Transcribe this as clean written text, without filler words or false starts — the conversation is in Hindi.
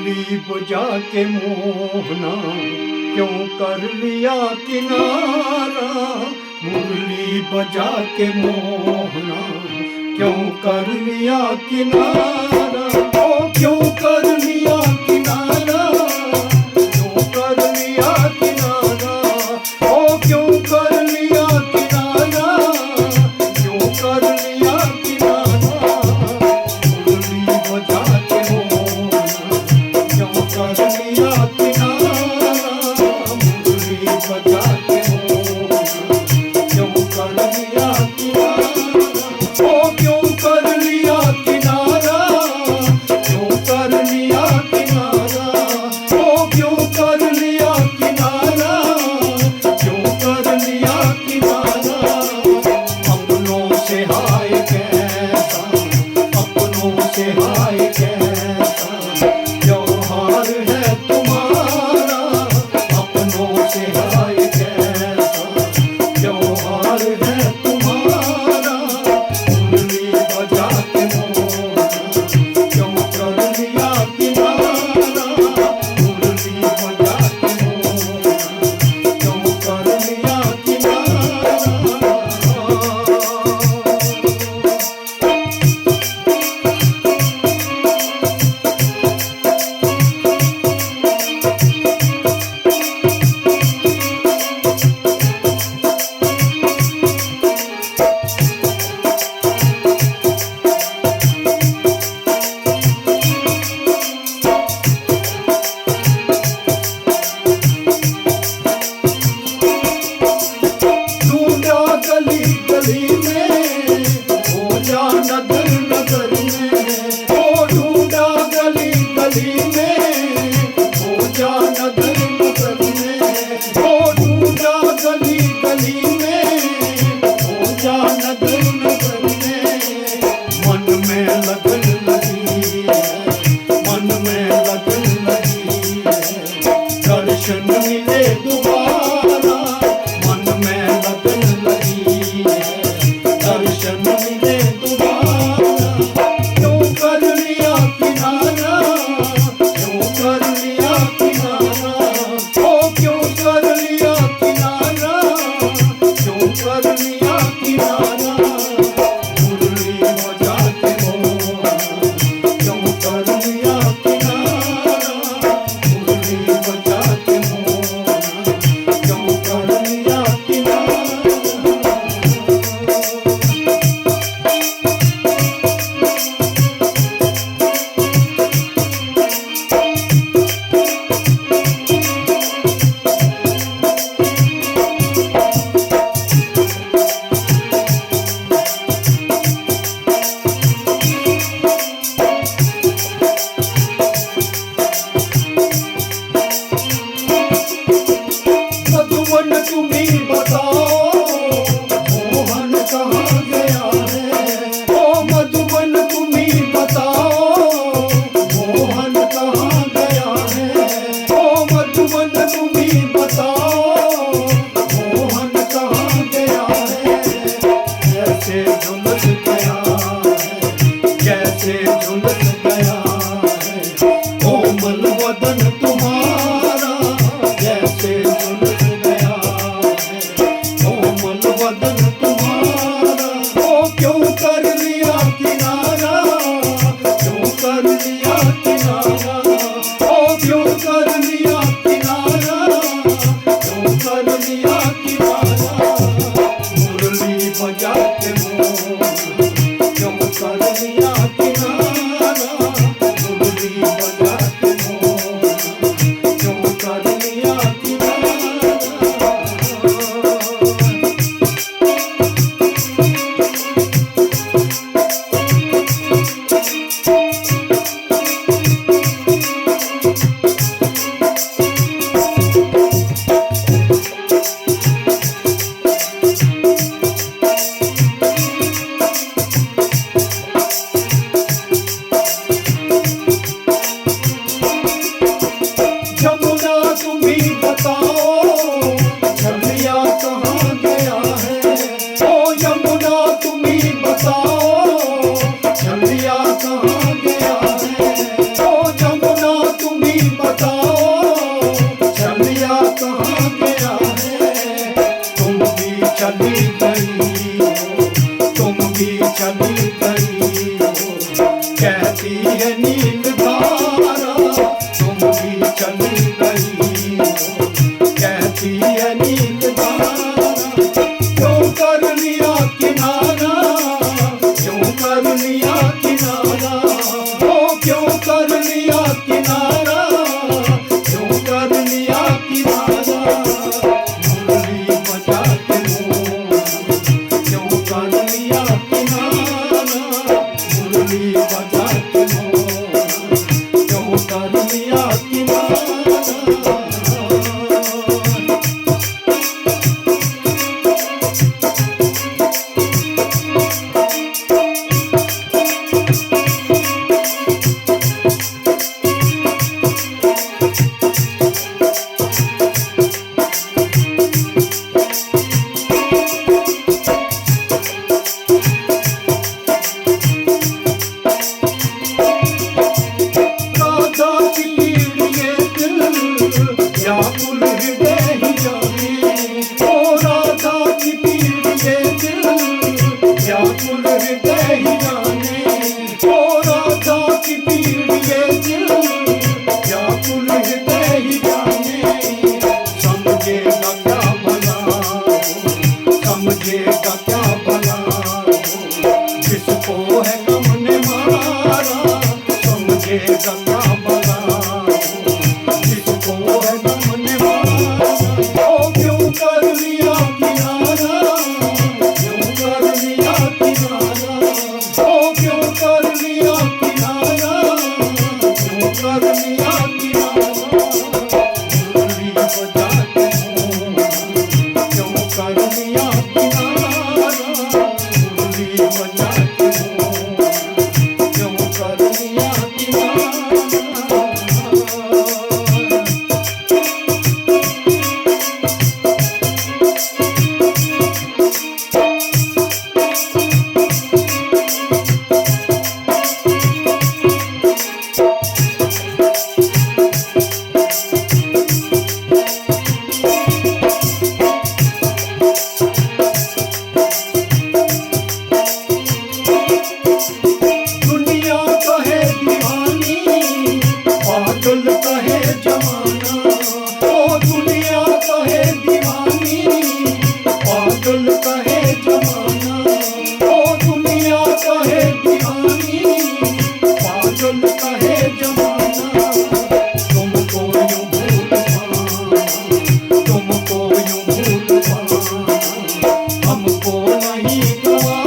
मुरली बजा के मोहना क्यों कर लिया किनारा, मुरली बजा के मोहना क्यों कर लिया किनारा, ओ क्यों कर लिया किनारा, क्यों कर लिया किनारा, ओ क्यों कर लिया किनारा, क्यों कर लिया किनारा, मुरली बजा के मोहना क्यों कर लिया किनारा, मुरली बजा के मोहना क्यों कर लिया किनारा, ओ क्यों कर लिया किनारा, क्यों कर लिया किनारा, ओ क्यों कर लिया किनारा, क्यों कर लिया किनारा, अपनों से हाय कैसा, अपनों से हाय कैसा त्योहार है तुम्हारा, अपनों से हाय कैसा त्योहार है तुम्हारा, मुरली बजा के मोहना क्यों कर लिया किनारा, मुरली बजा के मोहना क्यों कर लिया किनारा। ढूंढा गली गली में, हो जा नगर नगर में, ओ ढूंढा गली गली में, हो जा नगर नगर में, ओ ढूंढा गली गली में, हो जा नगर नगर में, मन में लगन लगी है, मन में लगन लगी है, दर्शन मिले दोबारा, मन में लगन लगी है, दर्शन मिले दोबारा, क्यों कर लिया किनारा, क्यों कर लिया किनारा, ओ क्यों कर लिया किनारा, क्यों कर लिया किनारा, मुरली बजा के मोहना क्यों कर लिया किनारा, मुरली बजा के मोहना क्यों कर लिया किनारा। मधुबन तुम्हीं बताओ मोहन कहाँ गया है, ओ मधुबन तुम्हीं बताओ मोहन कहाँ गया है, ओ मधुबन तुम्हीं बताओ मोहन कहाँ गया है, कैसे झुलस गया है, कैसे झुलस गया है, कोमल वदन तुम्हारा जैसे झुलस गया है, कोमल वदन तुम्हारा, ओ क्यों कर लिया किनारा, क्यों कर लिया किनारा, ओ क्यों कर लिया किनारा, क्यों कर लिया किनारा, मुरली बजा के मोहना क्यों कर लिया किनारा, मुरली बजा के मोहना क्यों कर लिया किनारा। लिया किनारा, मुरली बजा के मोहन क्यों कर लिया किनारा। व्याकुल हृदय ही जाने, ओ राधा की पीड़ ये दिल व्याकुल हृदय ही जाने, ओ राधा की पीड़ ये दिल व्याकुल हृदय ही जाने। समझेगा क्या भला, समझेगा क्या भला जिसको है गम ने मारा, समझेगा क्या भला जिसको है गम ने मारा। ओ क्यों कर लिया किनारा, क्यों कर लिया किनारा, ओ क्यों कर लिया किनारा, क्यों कर लिया किनारा। मुरली बजा के मोहन क्यों कर लिया किनारा, मुरली बजा के मोहन क्यों कर लिया किनारा। दुनिया कहे दीवानी, पागल कहे जमाना, ओ दुनिया कहे दीवानी, पागल कहे जमाना, ओ दुनिया कहे दीवानी, पागल कहे जमाना। तुमको यूं भूल पाना, तुमको यूं भूल पाना हमको नहीं गवा।